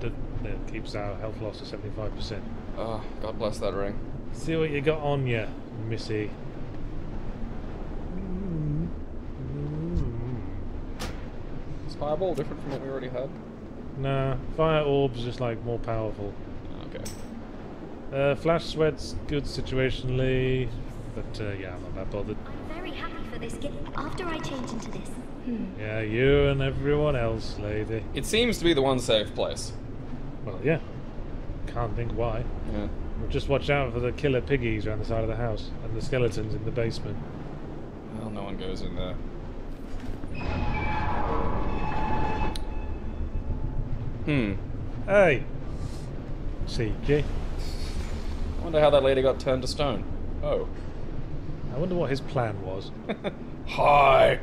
It keeps our health loss to 75%. Oh, God bless that ring. See what you got on you, Missy. Is Fireball different from what we already had? Nah, fire orbs just like more powerful. Okay. Flash sweat's good situationally, but yeah, I'm not that bothered. I'm very happy for this gift after I change into this. Yeah, you and everyone else, lady. It seems to be the one safe place. Well, yeah. Can't think why. Yeah. We'll just watch out for the killer piggies around the side of the house and the skeletons in the basement. Well, no one goes in there. Hey! Cheeky. I wonder how that lady got turned to stone. Oh. I wonder what his plan was. Hi!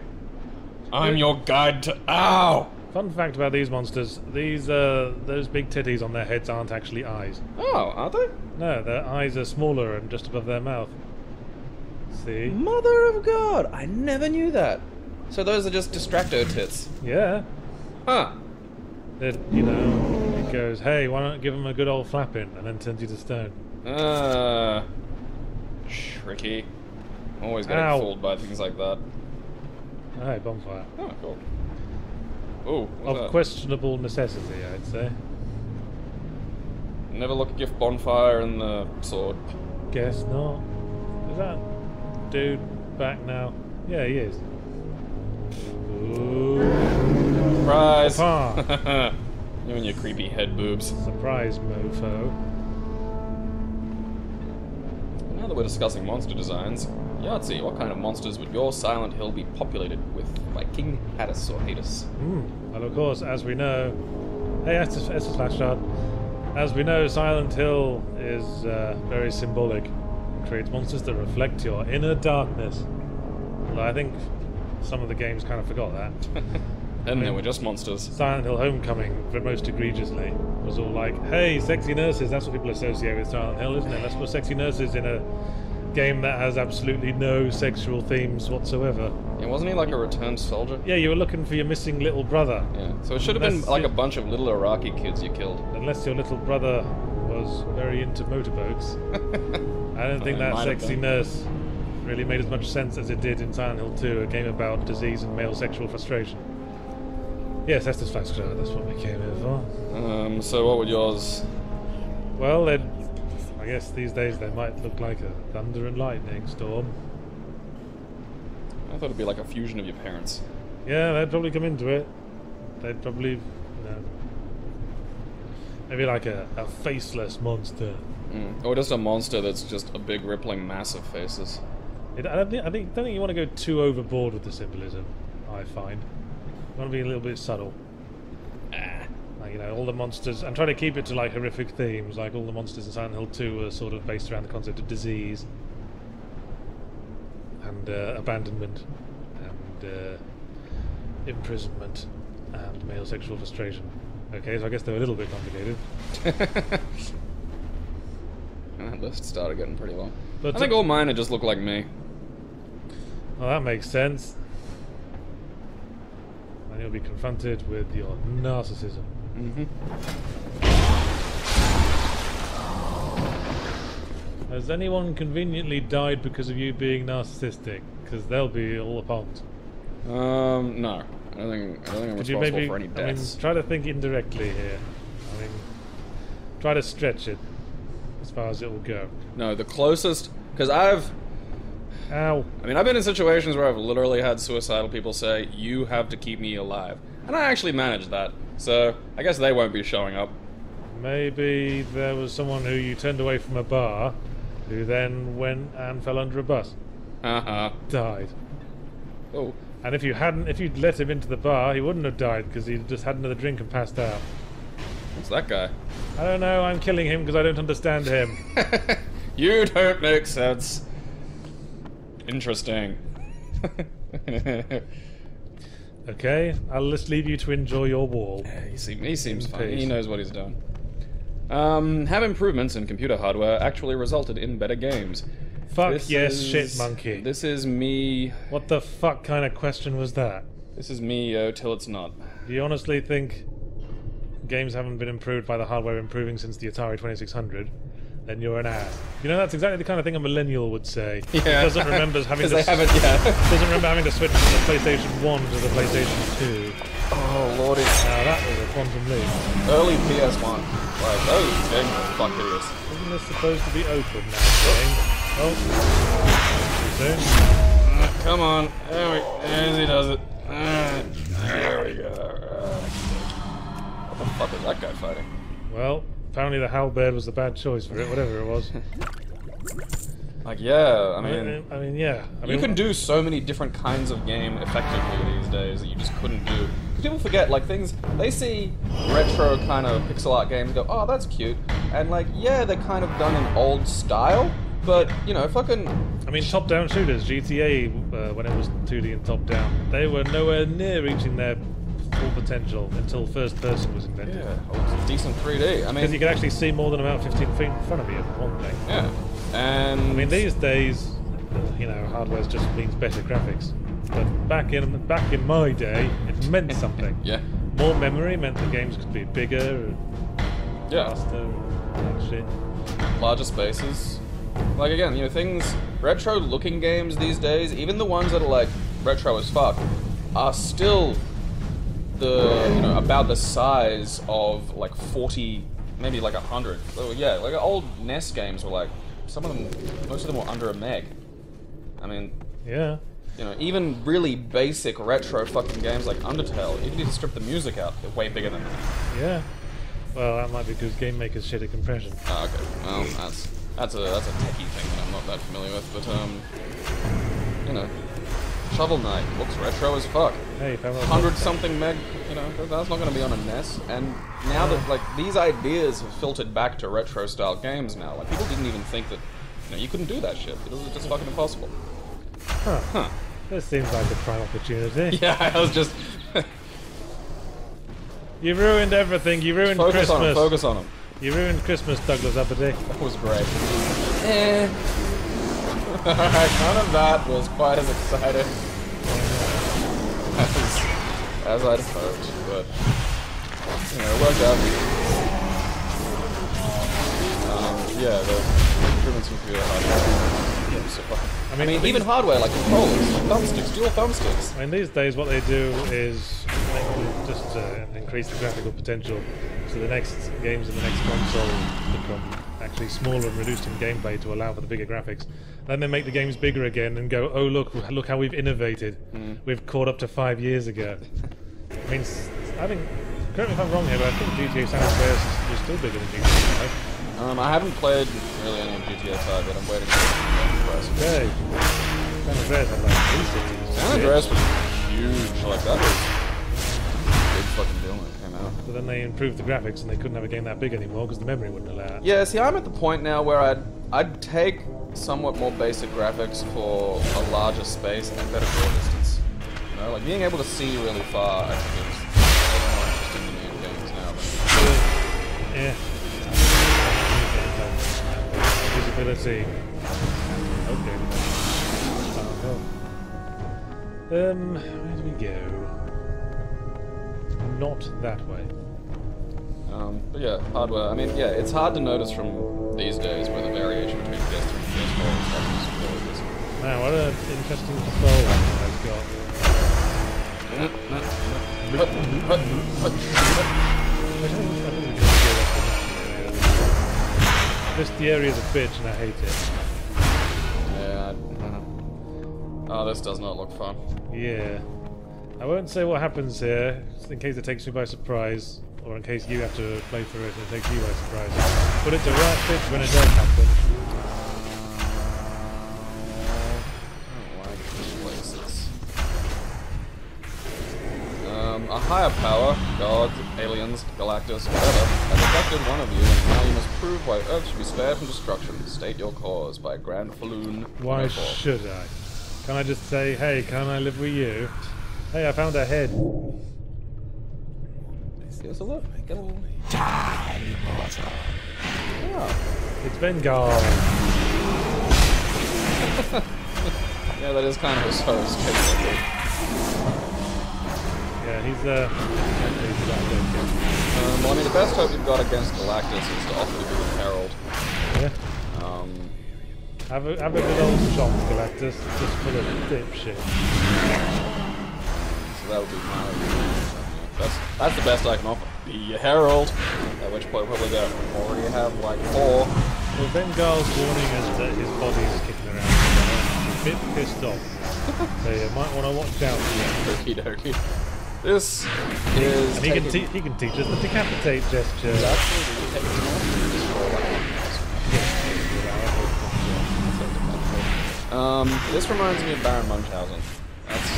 I'm your guide to... Ow! Fun fact about these monsters, those big titties on their heads aren't actually eyes. Oh, are they? No, their eyes are smaller and just above their mouth. See? Mother of God! I never knew that. So those are just distracto tits. Yeah. Huh. It, you know, it goes, hey, why not give him a good old flapping, and then turns you to stone. Tricky. Always getting fooled by things like that. Hey, bonfire. Oh, cool. Oh, what's Of that? questionable necessity, I'd say. Never look a gift bonfire and the sword. Guess not. Is that dude back now? Yeah, he is. Ooh. Surprise! Papa. You and your creepy head boobs. Surprise, mofo. Now that we're discussing monster designs, Yahtzee, what kind of monsters would your Silent Hill be populated with by King Hadus or Hadus? Well, of course, as we know... Hey, Estes Flashshard. As we know, Silent Hill is very symbolic and creates monsters that reflect your inner darkness. Although I think some of the games kind of forgot that. Then they were just monsters. Silent Hill Homecoming, for most egregiously, was all like, hey, sexy nurses, that's what people associate with Silent Hill, isn't it? Let's put sexy nurses in a game that has absolutely no sexual themes whatsoever. Yeah, wasn't he like a returned soldier? Yeah, you were looking for your missing little brother. Yeah, so it should have been like a bunch of little Iraqi kids you killed. Unless your little brother was very into motorboats. I don't think that sexy nurse really made as much sense as it did in Silent Hill 2, a game about disease and male sexual frustration. Yes, that's the Flashcard, that's what we came here for. So what would yours... Well, I guess these days they might look like a thunder and lightning storm. I thought it'd be like a fusion of your parents. Yeah, they'd probably come into it. They'd probably, you know... Maybe like a faceless monster. Or just a monster that's just a big rippling mass of faces. I don't think you want to go too overboard with the symbolism, I find. You want to be a little bit subtle. Like, you know, all the monsters... I'm trying to keep it to, like, horrific themes. Like, all the monsters in Silent Hill 2 are sort of based around the concept of disease. And abandonment. And imprisonment. And male sexual frustration. Okay, so I guess they're a little bit complicated. That list started getting pretty long. But I think all mine would just look like me. Well, that makes sense. And you'll be confronted with your narcissism. Has anyone conveniently died because of you being narcissistic? Because they'll be all upons. No. I don't think I'm responsible for any deaths. I mean, try to think indirectly here. I mean, try to stretch it as far as it will go. No, the closest... Because I've... Ow. I mean, I've been in situations where I've literally had suicidal people say, you have to keep me alive. And I actually managed that. So, I guess they won't be showing up. Maybe there was someone who you turned away from a bar, who then went and fell under a bus. Died. Oh. And if you'd let him into the bar, he wouldn't have died, because he'd just had another drink and passed out. What's that guy? I don't know, I'm killing him because I don't understand him. You don't make sense. Interesting. Okay, I'll just leave you to enjoy your wall. Yeah, he seems fine. He knows what he's done. Have improvements in computer hardware actually resulted in better games? Fuck yes, shit monkey. This is me... What the fuck kind of question was that? This is me, yo, till it's not. Do you honestly think games haven't been improved by the hardware improving since the Atari 2600, then you're an ass. You know, that's exactly the kind of thing a millennial would say. Yeah. He doesn't remember having to haven't, yeah. doesn't remember having to switch from the PlayStation 1 to the PlayStation 2. Oh lordy. Now that was a quantum leap. Early PS1. Like, those games were fuck hideous. Isn't this supposed to be open now, game? Oh. Too soon. Come on. There he does it. There we go. What the fuck is that guy fighting? Well, apparently the halberd was the bad choice for it, whatever it was. Like, yeah, I mean, yeah. You can do so many different kinds of game effectively these days that you just couldn't do. Because people forget, like, things, they see retro kind of pixel art games and go, oh, that's cute. And, like, yeah, they're kind of done in old style, but, you know, fucking... I mean, top-down shooters, GTA, when it was 2D and top-down, they were nowhere near reaching their full potential until first person was invented. Yeah, it was a decent 3D. I mean... Because you could actually see more than about 15 feet in front of you, for one thing. Yeah. And I mean, these days, you know, hardware just means better graphics. But back in my day, it meant something. Yeah. More memory meant the games could be bigger and faster and that shit. Larger spaces. Like, again, you know, things, retro-looking games these days, even the ones that are, like, retro as fuck, are still about the size of, like, 40, maybe, like, 100. So, yeah, like, old NES games were, like, most of them were under a meg. I mean... Yeah. You know, even really basic retro fucking games like Undertale, even if you strip the music out, they're way bigger than that. Yeah. Well, that might be because game makers shit at compression. Oh, okay. Well, that's a techie thing that I'm not that familiar with, but you know, Shovel Knight looks retro as fuck. Hey, 100-something meg, you know, that's not going to be on a NES. And now that like these ideas have filtered back to retro style games now, like people didn't even think that you couldn't do that shit. It was just fucking impossible. Huh. This seems like a prime opportunity. Yeah, I was just... You ruined everything. You ruined Christmas. Focus on him. You ruined Christmas, Douglas Uppity. That was great. Alright, none of that was quite as exciting as I'd hoped, but you know, it worked out. Yeah, the improvements in computer hardware. Yeah, so fucking... I mean even hardware, like controllers, like thumbsticks, dual thumbsticks. I mean, these days what they do is just increase the graphical potential, so the next games in the next console become actually smaller and reduced in gameplay to allow for the bigger graphics. Then they make the games bigger again and go, oh look how we've innovated. We've caught up to 5 years ago. I mean, correct me if I'm wrong here, but I think GTA San Andreas is still bigger than GTA 5. I haven't played really any of GTA 5, but I'm waiting for it. Okay. San Andreas had like 3 cities. San Andreas was huge, like that was a big fucking deal when it came out. But then they improved the graphics and they couldn't have a game that big anymore because the memory wouldn't allow it. Yeah, see, I'm at the point now where I'd take somewhat more basic graphics for a larger space and better draw distance. You know, like being able to see really far, I think is more interesting to me in games now. Yeah. Visibility. Okay. Where do we go? Not that way. But yeah, hardware. I mean, yeah, it's hard to notice from these days where the variation between PS3 and PS4 and stuff is really this. Man, what an interesting control I've got. Just the area's a bitch and I hate it. Yeah. Oh, this does not look fun. Yeah. I won't say what happens here, just in case it takes me by surprise, or in case you have to play through it and it takes you by surprise. But it's a right bitch when it does happen. I don't like these places. A higher power, gods, aliens, Galactus, whatever, has abducted one of you, and now you must prove why Earth should be spared from destruction. State your cause by Grand Falloon. Why should I? Can I just say, hey, can I live with you? Hey, I found a head. Give us a look. Get a little... Die, mortal. Oh. It's been gone. Yeah, that is kind of a so Yeah, he's well, I mean, the best hope you've got against Galactus is to offer to be the Herald. Yeah. Have a good old shot, Galactus. It's just full of dipshit. So that would be my... That's the best I can offer. Be a Herald. At which point probably go, already have like 4. Well, Bengal's warning us that his body is kicking around. He's a bit pissed off. So you might want to watch out for that. Okie dokie. This is... And he can teach us the decapitate gesture. It's actually the this reminds me of Baron Munchausen. That's...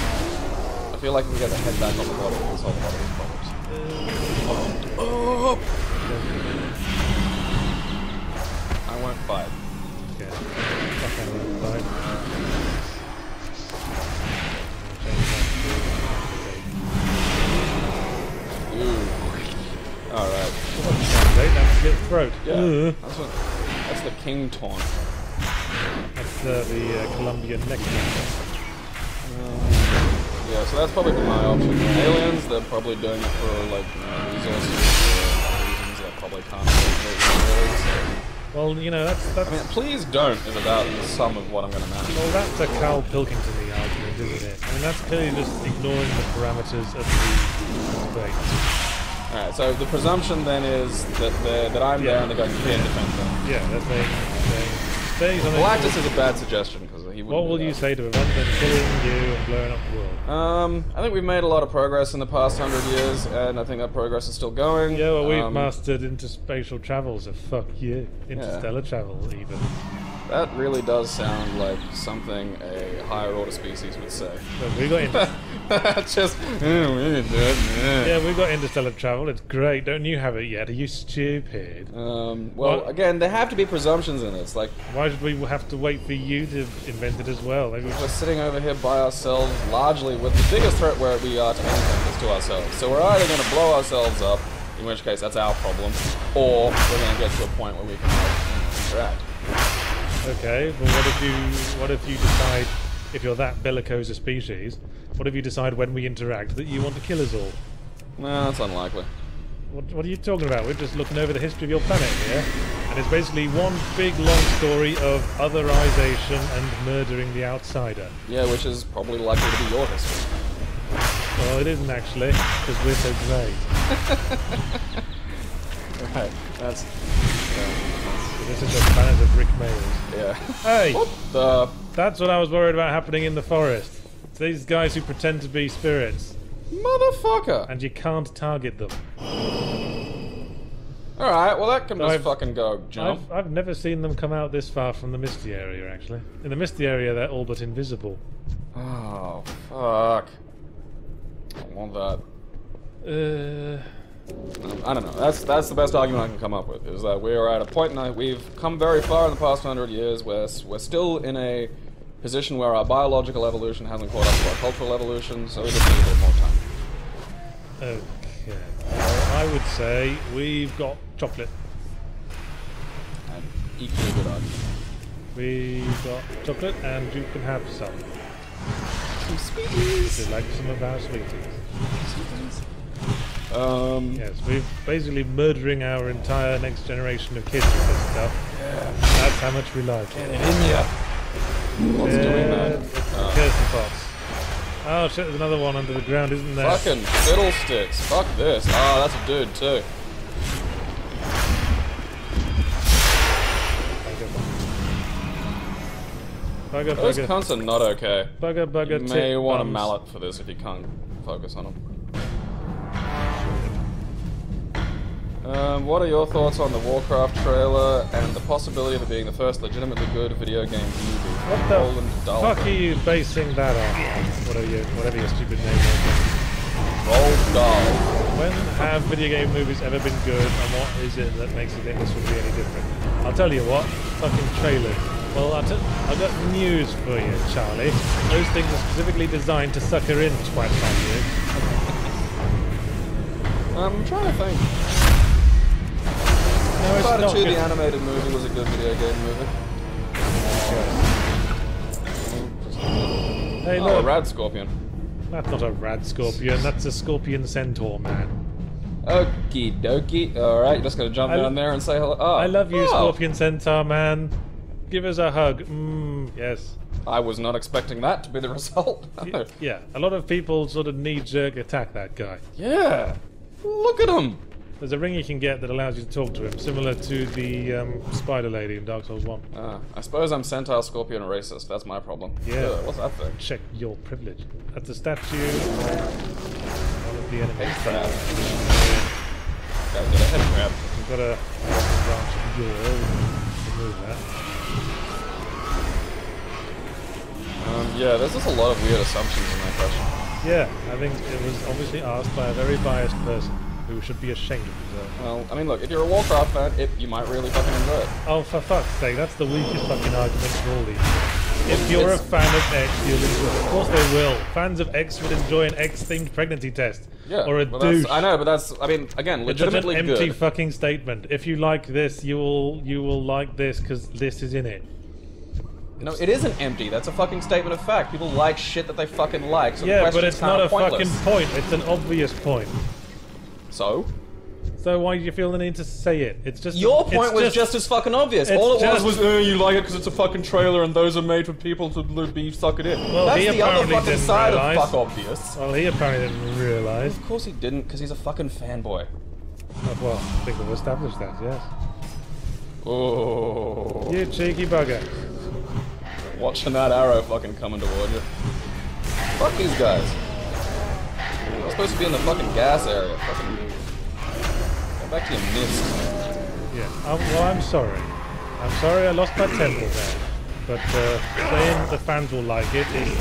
I feel like if we get the head back on the body, we can solve a lot of these problems. Oh! I won't fight. Okay. Fuck, I won't fight. Ooh. Alright. That's slit throat. Yeah. That's the King Taunt. That's the Colombian neck. Yeah, so that's probably my option. Aliens, they're probably doing it for like resources or reasons that probably can't really. So. Well, you know, that's... I mean, please don't is about the sum of what I'm going to manage. Well, that's a Carl Pilkington-y argument, isn't it? I mean, that's clearly just ignoring the parameters of the debate. Alright, so the presumption then is that I'm there and they're going to be in defense then. Yeah, they're saying Galactus is a bad suggestion because he wouldn't. What will you say to prevent them killing you and blowing up the world? I think we've made a lot of progress in the past 100 years, and I think that progress is still going. Yeah, well, we've mastered interspatial travel, so fuck you. Interstellar travel, even. That really does sound like something a higher order species would say. Well, we got yeah, we got interstellar travel. It's great. Don't you have it yet? Are you stupid? Well, again, there have to be presumptions in it. It's like, why should we have to wait for you to invent it as well? Maybe we're sitting over here by ourselves, largely with the biggest threat where we are to anything is to ourselves. So we're either going to blow ourselves up, in which case that's our problem, or we're going to get to a point where we can interact. Okay, well, what if you decide, if you're that bellicose a species, what if you decide when we interact that you want to kill us all? No, that's unlikely. What are you talking about? We're just looking over the history of your planet here, and it's basically one big long story of otherization and murdering the outsider. Yeah, which is probably likely to be your history. Well, it isn't actually, because we're so great. Right, that's... This is the planet of Rick Mayors. Yeah. Hey! What the... That's what I was worried about happening in the forest. It's these guys who pretend to be spirits. Motherfucker! And you can't target them. Alright, well that can just fucking go, jump. I've never seen them come out this far from the misty area, actually. In the misty area, they're all but invisible. Oh, fuck. I don't want that. I don't know. That's the best argument I can come up with, is that we are at a point in we've come very far in the past 100 years where we're still in a position where our biological evolution hasn't caught up to our cultural evolution, so we just need a bit more time. Okay. Well, I would say we've got chocolate. An equally good argument. We've got chocolate, and you can have some. Some sweeties! Would you like some of our sweeties? Sweeties? Yes, we're basically murdering our entire next generation of kids with this stuff. Yeah. That's how much we like it. In ya. What's doing that? Kirsty Fox. Oh shit, there's another one under the ground, isn't there? Fucking fiddlesticks. Fuck this. Oh, that's a dude too. Bugger, Those bugger. cunts are not okay. Bugger, bugger, You may want a bums. mallet for this if you can't focus on them. What are your thoughts on the Warcraft trailer and the possibility of it being the first legitimately good video game movie? What the fuck are you basing that on? Whatever your stupid name is. Roll Dahl. When have video game movies ever been good, and what is it that makes you think this would be any different? I'll tell you what, fucking trailers. Well, I've got news for you, Charlie. Those things are specifically designed to sucker in twats like you. I'm trying to think. No, it's Fighter not 2, good. the animated movie, was a good video game movie. Hey, Oh, look. Rad Scorpion. That's not a rad scorpion, that's a scorpion centaur, man. Okie dokie. Alright, you're just gonna jump down there and say hello. Oh. I love you, scorpion centaur, man. Give us a hug. Yes. I was not expecting that to be the result. Yeah, a lot of people sort of knee-jerk attack that guy. Yeah. Look at him. There's a ring you can get that allows you to talk to him, similar to the spider lady in Dark Souls 1. I suppose I'm Centaur, Scorpion, and Racist. That's my problem. Yeah. Ugh, what's that thing? Check your privilege. That's a statue of one of the enemies. Head crab. Gotta get a head crab. We've got a branch of your. Remove that. Yeah, there's just a lot of weird assumptions in that question. Yeah, I think it was obviously asked by a very biased person who should be ashamed of himself. Well, I mean, look, if you're a Warcraft fan, you might really fucking enjoy it. Oh, for fuck's sake, that's the weakest fucking argument of all these. If you're a fan of X, you'll enjoy it. Of course they will. Fans of X would enjoy an X-themed pregnancy test. Yeah, or a douche. I know, but that's, I mean, again, legitimately it's such an empty good. fucking statement. If you like this, you will like this because this is in it. No, it isn't empty. That's a fucking statement of fact. People like shit that they fucking like. So Yeah, but it's not a pointless. fucking point. It's an obvious point. So? So why do you feel the need to say it? It's just Your point was just as fucking obvious. All it was, you like it because it's a fucking trailer and those are made for people to be sucking it. Well, that's he the other apparently fucking didn't side realise. of fuck obvious. Well, he apparently didn't realise. Of course he didn't, because he's a fucking fanboy. Oh, well, I think we've established that, yes. Oh. You cheeky bugger. Watching that arrow fucking coming toward you. Fuck these guys. They're supposed to be in the fucking gas area. Fucking... Go back to your mist. Yeah, well, I'm sorry. I'm sorry I lost my temper there. But saying the fans will like it is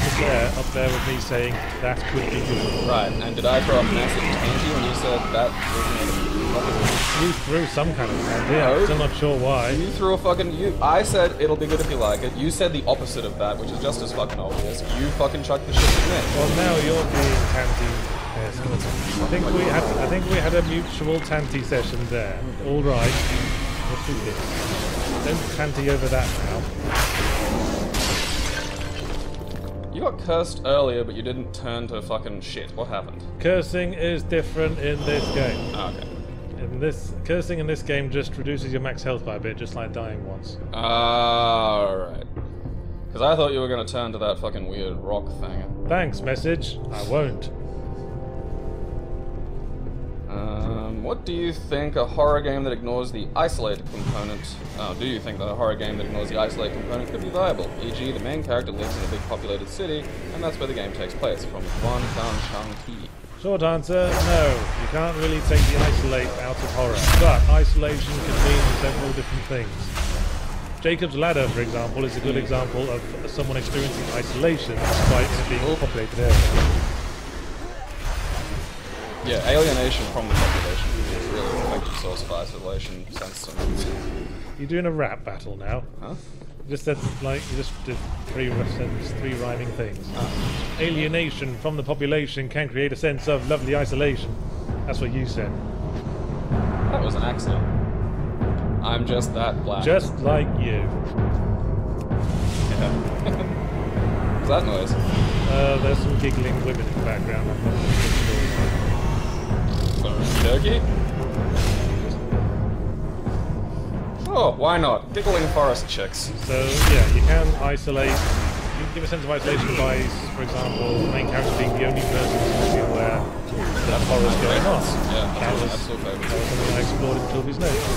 up there with me saying that could be good. Right, and did I throw a massive tangent when you said that was You threw some kind of tangent. No. I'm still not sure why. You threw a fucking... I said it'll be good if you like it. You said the opposite of that, which is just as fucking obvious. You fucking chucked the shit at me. Well, now you're being tanty. Yes, I think we had a mutual tanty session there. All right. Let's do this. Don't tanty over that now. You got cursed earlier, but you didn't turn to fucking shit. What happened? Cursing is different in this game. Okay. Cursing in this game just reduces your max health by a bit, just like dying once. Alright. Because I thought you were going to turn to that fucking weird rock thing. Thanks, message. I won't. What do you think a horror game that ignores the isolate component... do you think that a horror game that ignores the isolate component could be viable? E.g., the main character lives in a big populated city, and that's where the game takes place, from One Shang-Chi. Short answer, no. You can't really take the isolate out of horror, but isolation can mean several different things. Jacob's Ladder, for example, is a good example of someone experiencing isolation despite it being a populated area. Yeah, alienation from the population is really an effective source of isolation since You're doing a rap battle now. Huh? You just said, like, you just did three rhyming things. Alienation from the population can create a sense of lovely isolation. That's what you said. That was an accident. I'm just that black. Just like you. Yeah. What's that noise? There's some giggling women in the background. I'm not really sure. Turkey? Oh, why not? Giggling forest chicks. So, yeah, you can isolate. You can give a sense of isolation by, for example, the main character being the only person who's be aware that horror's going on. Yeah, That was absolutely. something I explored in Toby's notes.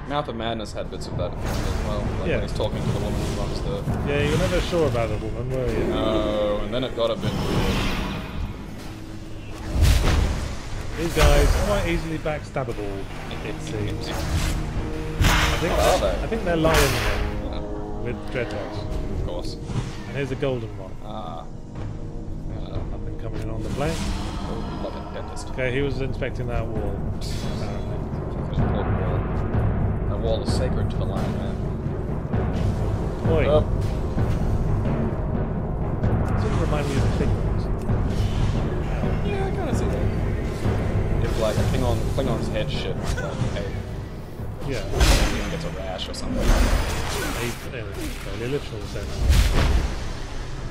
Mouth of Madness had bits of that as well. Like Yeah. when he's talking to the woman who runs the... Yeah, you were never sure about the woman, were you? No, and then it got a bit weird. These guys are quite easily backstabbable, it seems. I think they're lion men with dreadlocks. Of course. And here's a golden one. I've been coming in on the plane. Like a dentist. Okay, he was inspecting that wall, apparently. It's an important wall. That wall is sacred to the lion man. Oi. Oh. Sort of remind me of the Klingons. Yeah, I kind of see that. If like a Klingon's head shit, hey, Yeah. Klingon gets a rash or something. A fairly literal sense.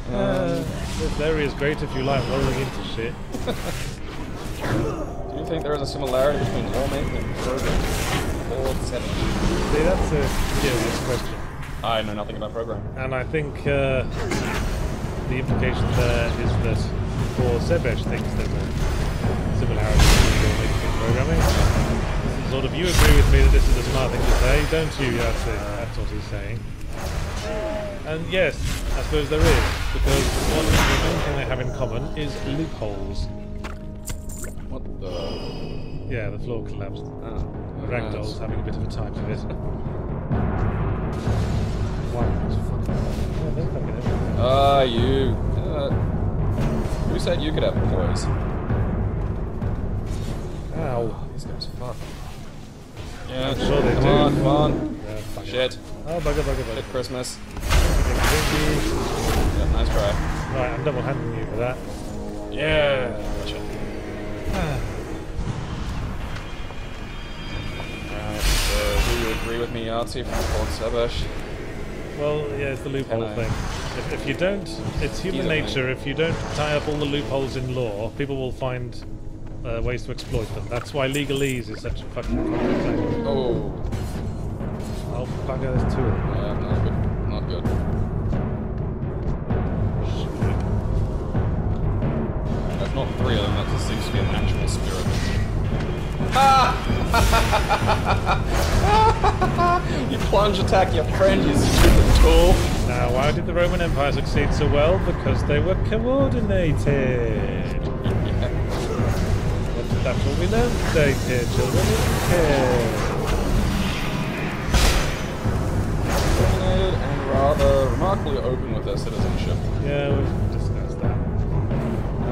This area is great if you like rolling into shit. Do you think there is a similarity between lawmaking and programming? Or setting? See, that's a serious question. I know nothing about programming. And I think the implication there is that for Sebesh thinks there's a similarity between lawmaking and programming. Sort of, you agree with me that this is a smart thing to say, don't you? That's what he's saying. And yes, I suppose there is, because the main thing they have in common is loopholes. What the? Yeah, the floor collapsed. Oh. Ragdoll's having a bit of a time of it. You. Who said you could have employees? Ow. These guys fuck. Yeah, I'm sure they do. Come on. Yeah, Shit. Oh, bugger. Shit, Christmas. Thank you. Yeah, nice try. Right, I'm double handing you for that. Yeah. Gotcha. Right, so do you agree with me, Yahtzee, from Cold Sebesh? Well, yeah, it's the loophole thing. If you don't, it's human nature, if you don't tie up all the loopholes in law, people will find ways to exploit them. That's why legalese is such a fucking complex thing. Oh. Oh, bugger, there's two of them. Yeah, not good. Not good. That's not three of them, that just seems to be an actual spirit. You plunge attack your friend, you stupid tool. Now, why did the Roman Empire succeed so well? Because they were coordinated. That's what we learned today, dear children. Coordinated and rather remarkably open with their citizenship. Yeah, we've discussed that.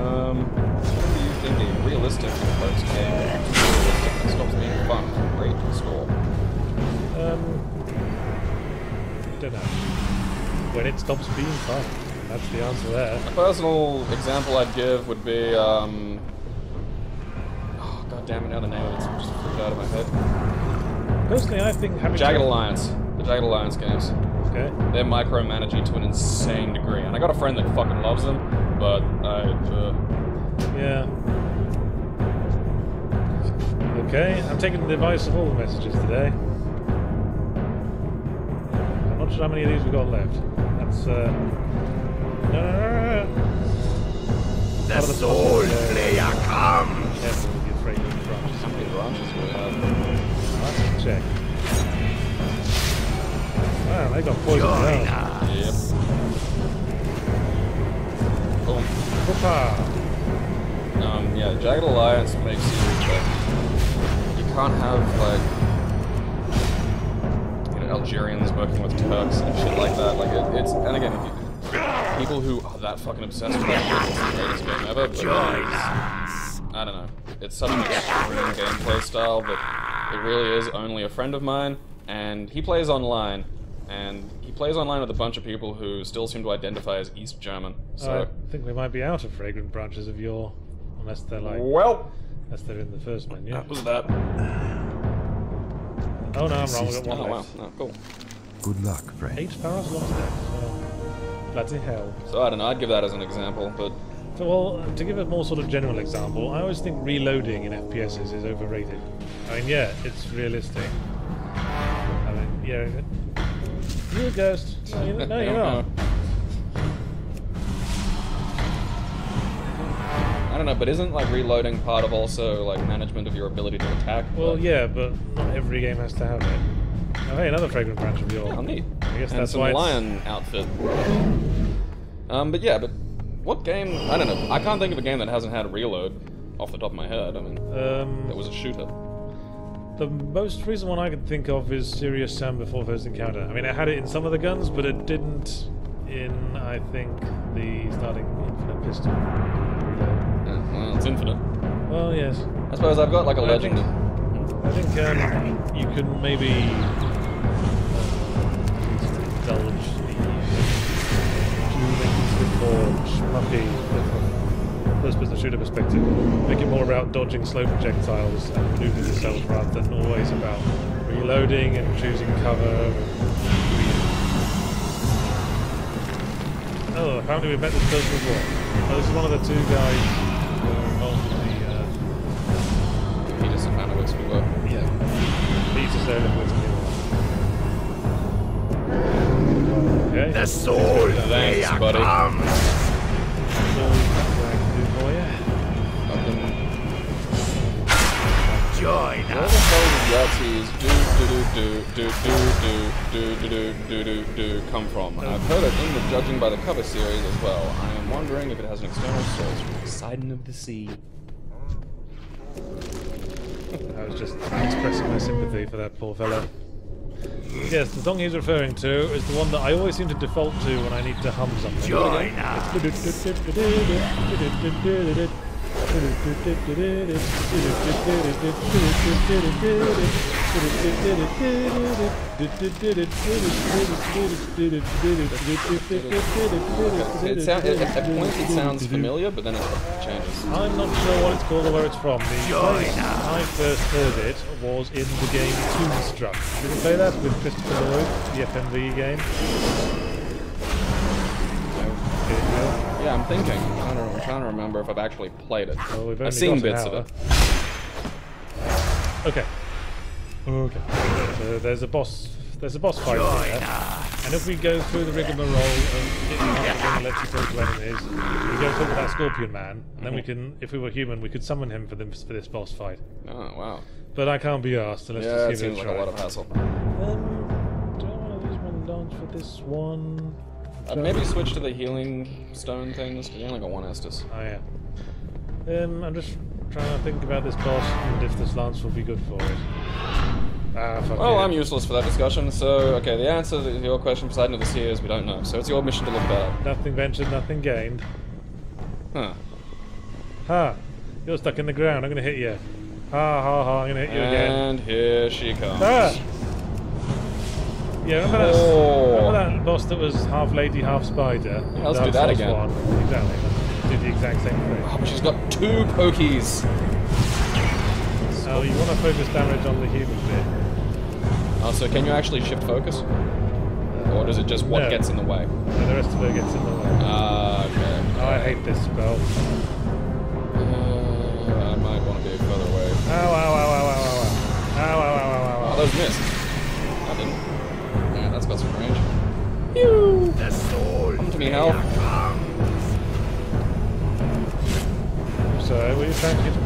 Do you think a realistic approach game is realistic and stops being fun to rate and score? Don't know. When it stops being fun. That's the answer there. A personal example I'd give would be, oh god damn it, now the name of it's just freaked out of my head. Personally, I think having Jagged Alliance. The Jagged Alliance games. Okay. They're micromanaging to an insane degree, and I got a friend that fucking loves them, but yeah. Okay, I'm taking the advice of all the messages today. I'm not sure how many of these we've got left. That's, no. The soul player comes! Careful with your fragrant branches. how many branches do we have? Let's check. Wow, they got poison now. Yep. Boom. Hoopa! Yeah, Jagged Alliance makes you can't have, like, you know, Algerians working with Turks and shit like that. Like, it's, and again, people who are that fucking obsessed with that shit, it's the greatest game ever, but I don't know. It's such an extreme gameplay style that it really is only a friend of mine, and he plays online, and he plays online with a bunch of people who still seem to identify as East German, so... I think we might be out of fragrant branches of yore, unless they're like... Well... Unless they're in the first menu. That was that. Oh no, I'm wrong, we've got one Oh, wow. left. Oh, cool. Good luck, friend. 8 Pharaohs lost left. Well, bloody hell. So, I don't know, I'd give that as an example, but... So, well, to give a more sort of general example, I always think reloading in FPSs is overrated. I mean, yeah, it's realistic. I mean, yeah... You're a ghost. No, you're not. I don't know, but isn't like reloading part of also like management of your ability to attack? Well, like, yeah, but not every game has to have it. Oh, hey, another fragrant branch of yore. oh, neat. I guess And that's some why it's... lion outfit. But yeah, but what game? I don't know. I can't think of a game that hasn't had a reload off the top of my head. I mean, that was a shooter. The most recent one I can think of is Serious Sam Before First Encounter. I mean, it had it in some of the guns, but it didn't in, I think, the starting infinite pistol. Yeah, well, it's infinite. Well, yes. I suppose I've got like a legend. I think you can maybe indulge the more schmucky first-person shooter perspective. Make it more about dodging slow projectiles and maneuvering yourself rather than always about reloading and choosing cover. Oh, apparently we met this person before. Oh, this is one of the two guys who were involved in the... Peter Stefanowicz we were. Yeah. Peter Stefanowicz. Okay. The soul Thanks, buddy. That's all I can do for you. Join Where the us. hell did Yahtzee's come from? I've heard it in the Judging by the Cover series as well. I am wondering if it has an external source from Poseidon of the Sea. I was just expressing my sympathy for that poor fellow. Yes, the song he's referring to is the one that I always seem to default to when I need to hum something. Join us. At points it sounds familiar, but then it changes. I'm not sure what it's called or where it's from. The place I first heard it was in the game Toonstruck. Did you play that with Christopher Lloyd, the FMV game? Yeah, I'm thinking. I'm trying to remember if I've actually played it. Well, we've only I've seen got an bits of hour. it. Okay. Okay. So there's a boss fight here. And if we go through the rigmarole of getting up and let you talk to enemies, we go talk to that Scorpion Man, and then we can, if we were human, we could summon him for this boss fight. Oh, wow. But I can't be asked, so let's Yeah, it just give seems it a like try. a lot of hassle. Do I want to use one dance for this one? I'd maybe switch to the healing stone things, but you only got one Estus. Oh yeah. I'm just trying to think about this boss and if this lance will be good for it. Ah, fuck Well, it. I'm useless for that discussion, so, okay, the answer to your question, Poseidon of the Sea, is we don't know. So it's your mission to look that up. Nothing ventured, nothing gained. Huh. Ha! You're stuck in the ground, I'm gonna hit you. Ha ha ha, I'm gonna hit you again. And here she comes. Ah! Yeah, remember Oh. that boss that was half lady, half spider? Yeah, let's do Dark that Souls again. 1? Exactly. Did the exact same thing. Oh, but she's got 2 pokies. Oh, you want to focus damage on the human bit. Oh, so can you actually shift focus? Or does it just what No. gets in the way? And the rest of it gets in the way. Okay. Oh, I hate this spell. I might want to be further away. Ow, ow, ow, ow, ow, ow, ow. Ow, ow, ow, ow, ow, Oh, ow. those missed. That didn't. Yeah, that's got some range. The soul Come to me, Hal. So, were you trying to get me?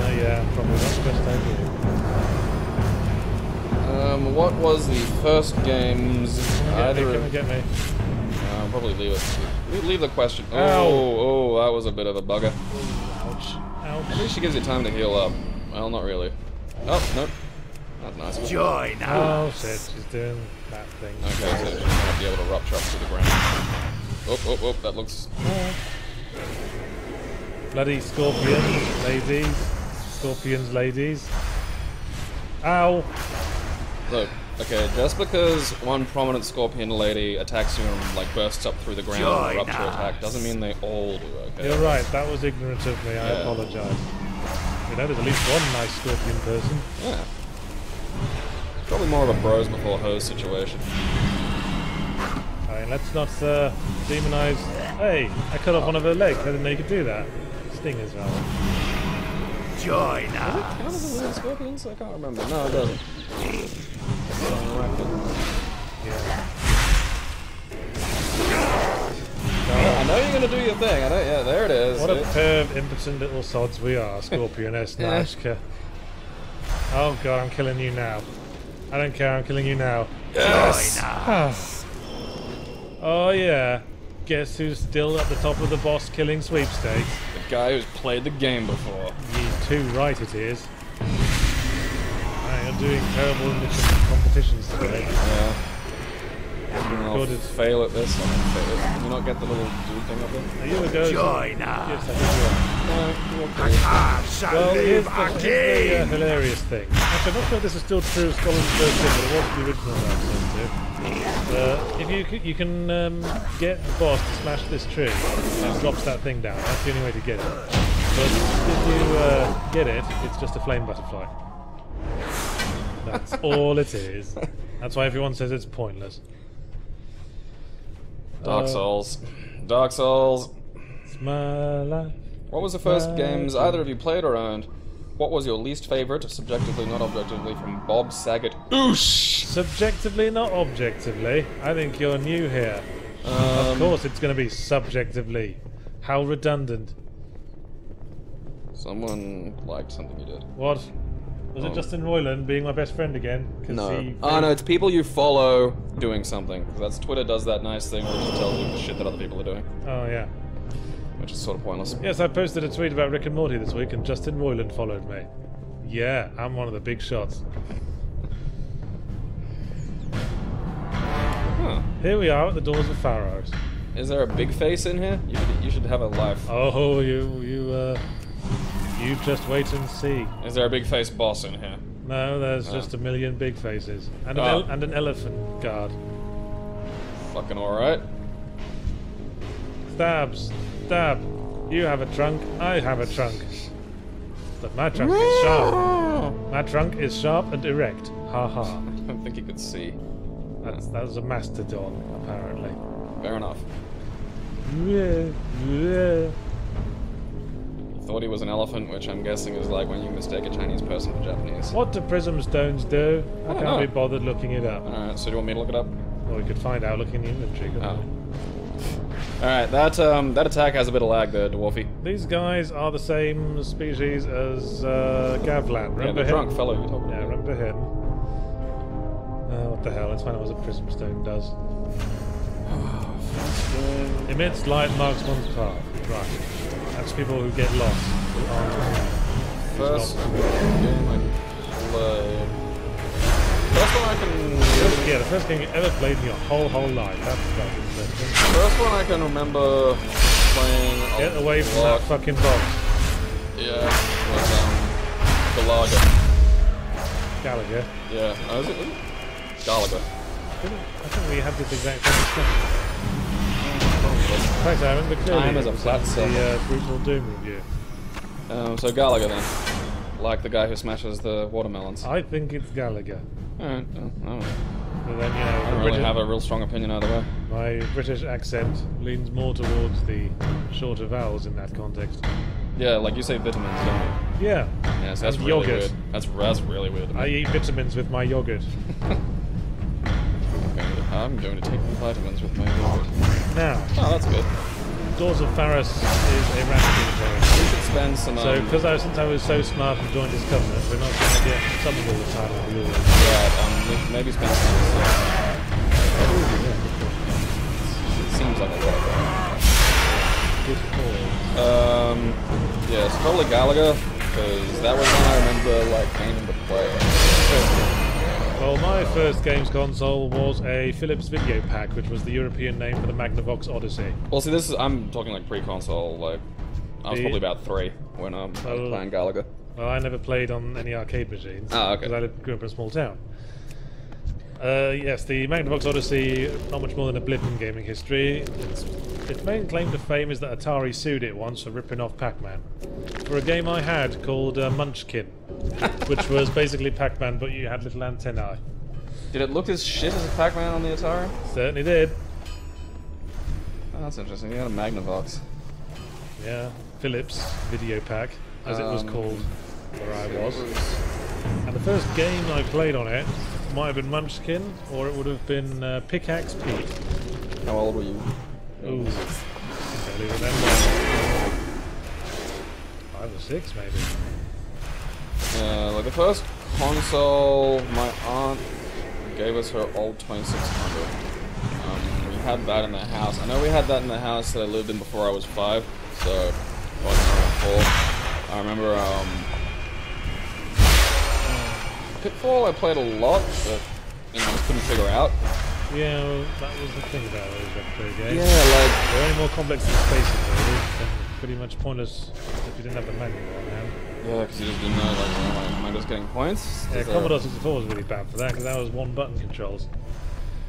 Oh yeah, probably not the best idea. What was the first game's Come and get me. probably leave it. Leave the question. Ow. Oh, that was a bit of a bugger. Ouch. At Ouch. least she gives you time to heal up. Well, not really. Oh, nope. That's nice. Join us. Oh shit, she's doing that thing. Okay, so she's gonna be able to rupture up to the ground. Oh, that looks... Bloody scorpions, ladies. Scorpions, ladies. Ow! Look, okay, just because one prominent scorpion lady attacks you and, like, bursts up through the ground in a Join rupture us. attack doesn't mean they all do, okay? You're right, that was ignorant of me, I Yeah. apologise. You know, there's at least one nice scorpion person. Yeah. It's probably more of a bros before hoes situation. I mean, let's not demonise... Hey, I cut off one of her legs, I didn't know you could do that. Stingers, rather. Join Does it us. count as a little scorpions? I can't remember. No, it doesn't. Yeah. I know you're gonna do your thing. I know. Yeah, there it is. What a pair of impotent little sods we are, Scorpioness Nashka. Oh god, I'm killing you now. I don't care, I'm killing you now. Yes! Oh yeah. Guess who's still at the top of the boss killing sweepstakes? The guy who's played the game before. You too right it is. Right, you're doing terrible in different competitions today. Yeah. I'll Good. fail at this. Can you not get the little dude thing up there? Now you would go. Join Yes, us. I think you are. No, you won't do it. I shall Well, here's live the again. hilarious thing. Actually, I'm not sure if this is still true of Scotland's first thing, but it was the original one. If you can get the boss to smash this tree, it drops that thing down. That's the only way to get it. But if you get it, it's just a flame butterfly. That's all it is. That's why everyone says it's pointless. Dark Souls. Dark Souls. It's my life. What was the first games either of you played or owned? What was your least favorite, subjectively, not objectively, from Bob Saget? Oosh! Subjectively, not objectively. I think you're new here. Of course it's going to be subjectively. How redundant. Someone liked something you did. What? Was it Justin Roiland being my best friend again? No. Oh no, it's people you follow doing something. That's Twitter does that nice thing where it just tells you the shit that other people are doing. Oh yeah. Which is sort of pointless. Yes, I posted a tweet about Rick and Morty this week and Justin Roiland followed me. Yeah, I'm one of the big shots. Huh. Here we are at the doors of Pharaohs. Is there a big face in here? You should have a life. Oh, you just wait and see. Is there a big face boss in here? No, there's just a million big faces. And an elephant guard. Fucking alright. Stabs. Stab. You have a trunk, I have a trunk. But my trunk is sharp. My trunk is sharp and erect. Ha ha. I don't think you could see. That was a mastodon, apparently. Fair enough. Yeah. Thought he was an elephant, which I'm guessing is like when you mistake a Chinese person for Japanese. What do prism stones do? I can't be bothered looking it up. Alright, so do you want me to look it up? Well, we could find out looking in the inventory. Oh. Alright, that attack has a bit of lag there, Dwarfy. These guys are the same species as Gavlan. Remember yeah, the him? drunk fellow you're talking Yeah, about. remember him. What the hell? Let's find out what a prism stone does. Emits light, marks one's path. Right. That's people who get lost. First game I played. First one I can. Yeah, the first game you ever played in your whole life. That's interesting. First one I can remember playing. Get away from that fucking box. Yeah, was Galaga. Gallagher. Yeah, oh, is it? Galaga. I think we had this exact same discussion. In fact, I remember clearly. Time as a flat cell. The Brutal Doom review. So Galaga then. Like the guy who smashes the watermelons. I think it's Gallagher. Alright, I don't know. But then, I don't really have a real strong opinion either way. My British accent leans more towards the shorter vowels in that context. Yeah, like you say vitamins, don't you? Yeah. Yeah, so that's And really yogurt. weird. That's really weird. I eat vitamins with my yogurt. I'm going to take my vitamins with my yogurt. Now, Oh, that's good. Doors of Pharos is a random zone. We should spend some. So, because since I was so smart and joined his covenant, we're not going to get summoned all the time like we always. Yeah, maybe spend some. It seems like a lot. Good call. Yeah, it's probably Galaga, because that was when I remember like aiming to play. Well, my first games console was a Philips Video Pack, which was the European name for the Magnavox Odyssey. Well, see, I'm talking like pre-console. Like, I was probably about 3 when I was playing Galaga. Well, I never played on any arcade machines. Ah, okay. Because I grew up in a small town. Yes, the Magnavox Odyssey, not much more than a blip in gaming history. Its main claim to fame is that Atari sued it once for ripping off Pac-Man. For a game I had called Munchkin, which was basically Pac-Man, but you had little antennae. Did it look as shit as a Pac-Man on the Atari? Certainly did. Oh, that's interesting. You had a Magnavox. Yeah, Philips Video Pack, as it was called where I was. And the first game I played on it might have been Munchkin, or it would have been Pickaxe Pete. How old were you? Ooh, I barely remember. 5 or 6, maybe. Like the first console, my aunt gave us her old 2600. We had that in the house. I know we had that in the house that I lived in before I was 5, so I wasn't around 4. I remember Pitfall I played a lot, but you know, I couldn't figure out. Yeah, well, that was the thing about those retro games. Yeah, like They're only more complex than Space Invaders, and pretty much pointless if you didn't have the manual on hand. yeah, because you just didn't know like, am I just getting points? Yeah, Is there- Commodore 64 was really bad for that, because that was one-button controls.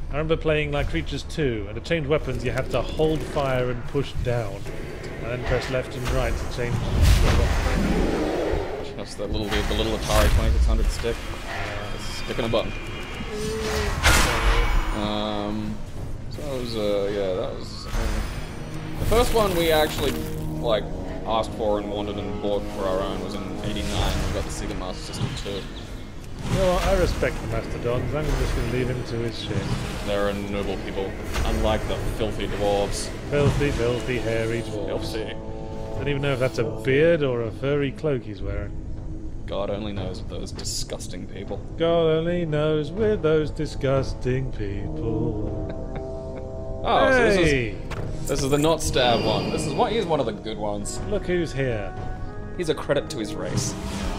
I remember playing like Creatures 2, and to change weapons you had to hold fire and push down, and then press left and right to change the weapon. That's the little Atari 2600 stick. Stick in a button. So that was, yeah, that was... the first one we actually, like, asked for and wanted and bought for our own was in '89. We got the Sega Master System too. You know what, I respect the Mastodons. I'm just going to leave him to his shit. They're noble people, unlike the filthy dwarves. Filthy, filthy, hairy dwarves. Filthy. I don't even know if that's a beard or a furry cloak he's wearing. God only knows with those disgusting people. God only knows with those disgusting people. Oh, Hey! so this is the not stab one. He's one of the good ones. Look who's here. He's a credit to his race.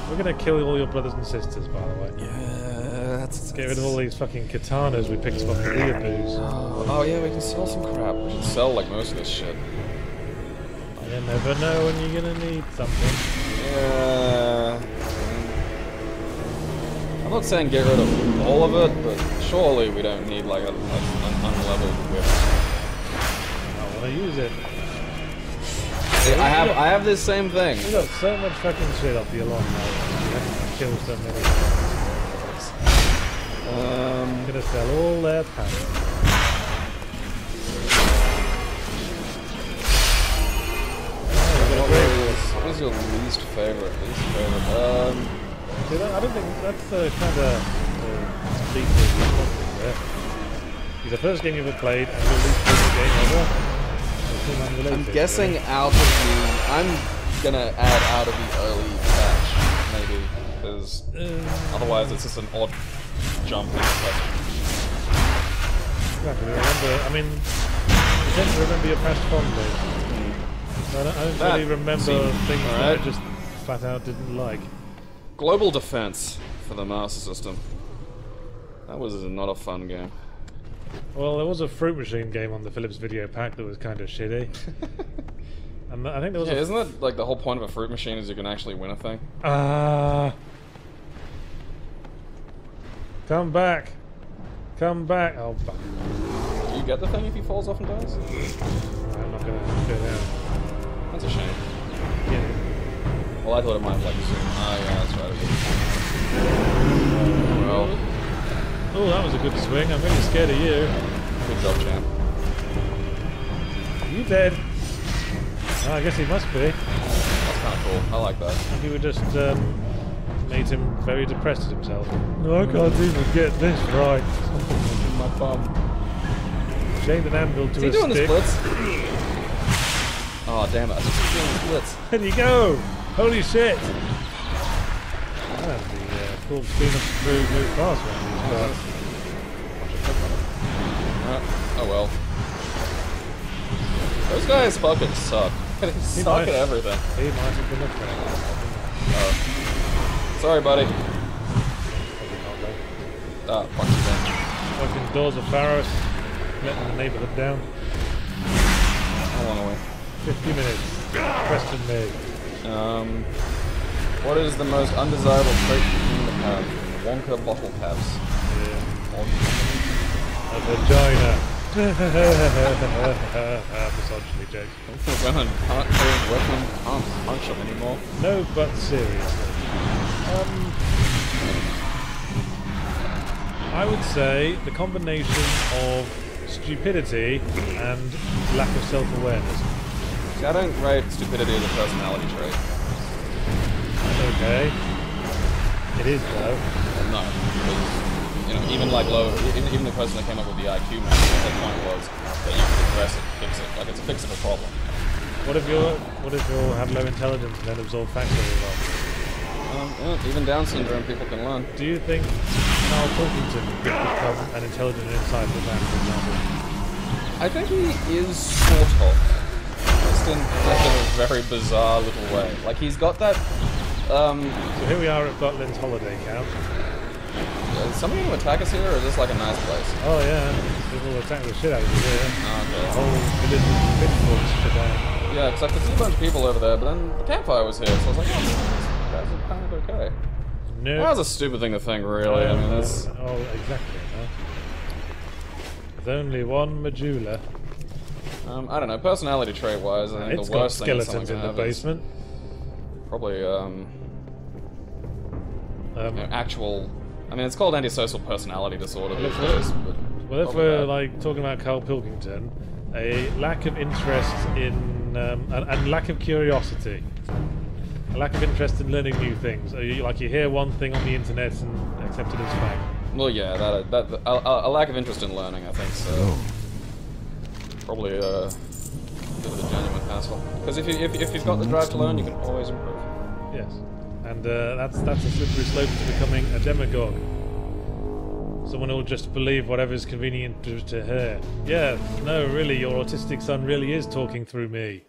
We're gonna kill all your brothers and sisters, by the way. Yeah, that's... Get rid of all these fucking katanas we picked off the Leopoos. Oh yeah, we can sell some crap. We should sell like most of this shit. You never know when you're gonna need something. Yeah. I'm not saying get rid of all of it, but surely we don't need like an unleveled whip. I wanna use it. See, I have this same thing. We got so much fucking shit off the alarm now. You have to kill so many. I'm gonna sell all their pants. What is your least favorite? See, I don't think that's the kind of feature there. It's the first game you ever played and your least favorite game ever. I'm guessing out of the... I'm gonna add out of the early patch, maybe, because otherwise it's just an odd jump in the question. I mean, you tend to remember your past fondly. I don't really remember things that I just flat out didn't like. Global Defense for the Master System. That was not a fun game. Well, there was a fruit machine game on the Philips video pack that was kind of shitty. And I think there was isn't that like the whole point of a fruit machine is you can actually win a thing? Come back. Come back. Oh, fuck. Do you get the thing if he falls off and dies? I'm not going to go down. That's a shame. Yeah. Well, I thought it might like zoom. Ah, yeah, that's right. Well, Oh, that was a good swing. I'm really scared of you. good job, champ. Are you dead? Oh, I guess he must be. That's kind of cool. I like that. I think you were just made him very depressed at himself. No, I can't even get this right. My bum. Chained an anvil to Is he a doing the stick. splits? Oh, damn it. I think he's doing the splits. There you go! Holy shit! And the full spin up through move fast one. Oh well. Those guys fucking suck. They suck at everything. He might have been a friend. Oh. Sorry, buddy. Ah, fuck you then. Fucking doors of Pharos. Letting the neighbourhood down. I wanna win. 50 minutes. Question made. What is the most undesirable trait in the have? Wonka bottle caps. Yeah. A vagina. Misogyny jokes. Women can't hold weapon, can't punch them anymore. No, but seriously. I would say the combination of stupidity and lack of self-awareness. See, I don't rate stupidity as a personality trait. Okay. It is though. No, because, you know, even like even the person that came up with the IQ map, the whole point was that you could address it, fix it. Like it's a fixable problem. What if you have low intelligence and then absorb facts really well? Yeah, even Down syndrome people can learn. Do you think Carl Pilkington could become an intelligent and insightful man, for example? I think he is sort of. Just in like a very bizarre little way. Like he's got that. So here we are at Butlin's holiday camp. Is somebody going to attack us here, or is this like a nice place? Oh yeah, people will attack the shit out of you here. Oh, The okay. whole village of pitchforks today. Yeah, because I could see a bunch of people over there, but then the campfire was here, so I was like, oh, these guys are kind of okay. No. That was a stupid thing to think, really. I mean, that's... Oh, exactly. Huh? With only one medulla. I don't know, personality trait-wise, I think It's the got worst thing that someone skeletons can in the have basement. is probably, you know, actual I mean, it's called antisocial personality disorder these Well, days, but Well, if probably we're bad. like talking about Carl Pilkington, a lack of interest in and lack of curiosity, a lack of interest in learning new things. Like you hear one thing on the internet and accept it as fact. Well, yeah, a lack of interest in learning, I think, so probably a bit of a genuine hassle. Because if you've got the drive to learn, you can always improve. Yes, and that's a slippery slope to becoming a demagogue. Someone who will just believe whatever is convenient to hear. Yeah, no, really, your autistic son really is talking through me.